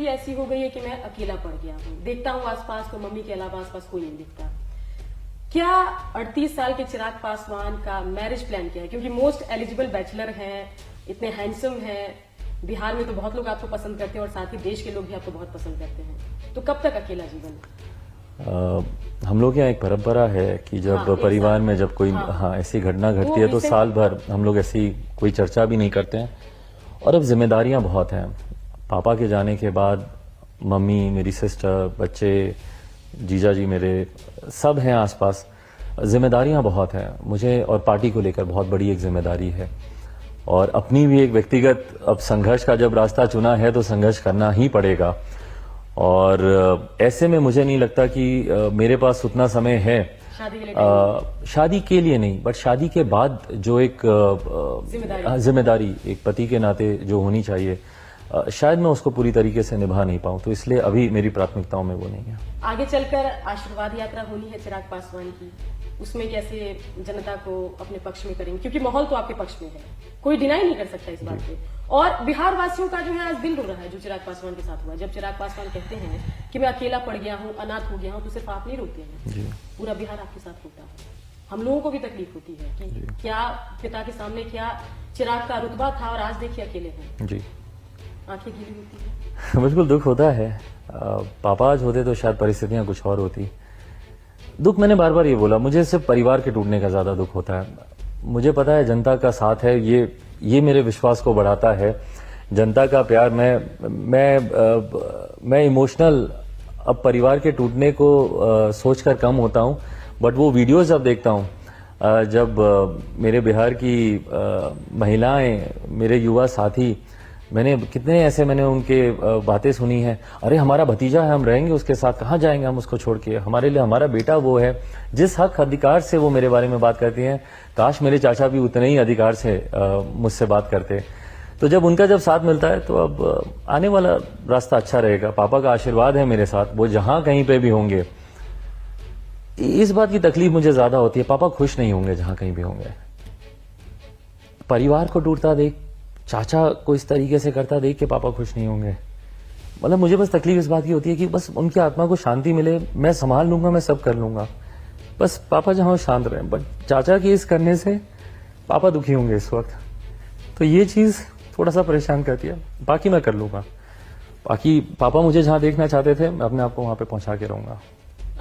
ऐसी हो गई है कि मैं अकेला पड़ गया हूँ। देखता हूँ आसपास तो मम्मी के अलावा आसपास कोई नहीं दिखता। क्या 38 साल के चिराग पासवान का मैरिज प्लान क्या है? क्योंकि मोस्ट एलिजिबल बैचलर हैं, इतने हैंडसम हैं, बिहार में तो बहुत लोग आपको पसंद करते हैं और साथ ही देश के लोग भी आपको बहुत पसंद करते हैं, तो कब तक अकेला जीवन? हम लोग यहाँ एक परंपरा है कि जब परिवार में जब कोई ऐसी घटना घटती है तो साल भर हम लोग ऐसी कोई चर्चा भी नहीं करते हैं। और अब जिम्मेदारियां बहुत हैं। पापा के जाने के बाद मम्मी, मेरी सिस्टर, बच्चे, जीजा जी मेरे सब हैं आसपास। जिम्मेदारियां बहुत हैं मुझे, और पार्टी को लेकर बहुत बड़ी एक जिम्मेदारी है। और अपनी भी एक व्यक्तिगत अब संघर्ष का जब रास्ता चुना है तो संघर्ष करना ही पड़ेगा। और ऐसे में मुझे नहीं लगता कि मेरे पास उतना समय है शादी के लिए नहीं, बट शादी के बाद जो एक जिम्मेदारी एक पति के नाते जो होनी चाहिए, शायद मैं उसको पूरी तरीके से निभा नहीं पाऊं। तो इसलिए अभी मेरी प्राथमिकताओं में वो नहीं है। आगे चलकर आशीर्वाद यात्रा होनी है चिराग पासवान की, उसमें कैसे जनता को अपने पक्ष में करेंगे? क्योंकि माहौल तो आपके पक्ष में है, कोई डिनाई नहीं कर सकता इस बात पे। और बिहार वासियों का जो है आज दिल रो रहा है जो चिराग पासवान के साथ हुआ। जब चिराग पासवान कहते हैं कि मैं अकेला पड़ गया हूँ, अनाथ हो गया हूँ, तो सिर्फ आप नहीं रोते हैं, पूरा बिहार आपके साथ रोता है। हम लोगों को भी तकलीफ होती है कि क्या पिता के सामने क्या चिराग का रुतबा था और आज देखिए अकेले हैं। जी, आंखें गीली होती है। बिल्कुल दुख होता है। पापा आज होते तो शायद परिस्थितियां कुछ और होती। दुख मैंने बार बार ये बोला, मुझे सिर्फ परिवार के टूटने का ज्यादा दुख होता है। मुझे पता है जनता का साथ है, ये मेरे विश्वास को बढ़ाता है। जनता का प्यार, मैं इमोशनल अब परिवार के टूटने को सोचकर कम होता हूं। बट वो वीडियोस जब देखता हूं, जब मेरे बिहार की महिलाएं, मेरे युवा साथी, मैंने उनके बातें सुनी हैं। अरे हमारा भतीजा है, हम रहेंगे उसके साथ, कहाँ जाएंगे हम उसको छोड़ के, हमारे लिए हमारा बेटा वो है। जिस हक अधिकार से वो मेरे बारे में बात करती हैं, काश मेरे चाचा भी उतने ही अधिकार से मुझसे बात करते। तो जब साथ मिलता है तो अब आने वाला रास्ता अच्छा रहेगा। पापा का आशीर्वाद है मेरे साथ, वो जहां कहीं पे भी होंगे। इस बात की तकलीफ मुझे ज्यादा होती है, पापा खुश नहीं होंगे जहां कहीं भी होंगे। परिवार को टूटता देख, चाचा को इस तरीके से करता देख के पापा खुश नहीं होंगे। मतलब मुझे बस तकलीफ इस बात की होती है कि बस उनकी आत्मा को शांति मिले, मैं संभाल लूंगा, मैं सब कर लूंगा, बस पापा जहां शांत रहे। बट चाचा की इस करने से पापा दुखी होंगे इस वक्त, तो ये चीज थोड़ा सा परेशान करती है। बाकी मैं कर लूंगा, बाकी पापा मुझे जहां देखना चाहते थे मैं अपने आप को वहां पे पहुंचा के रहूंगा।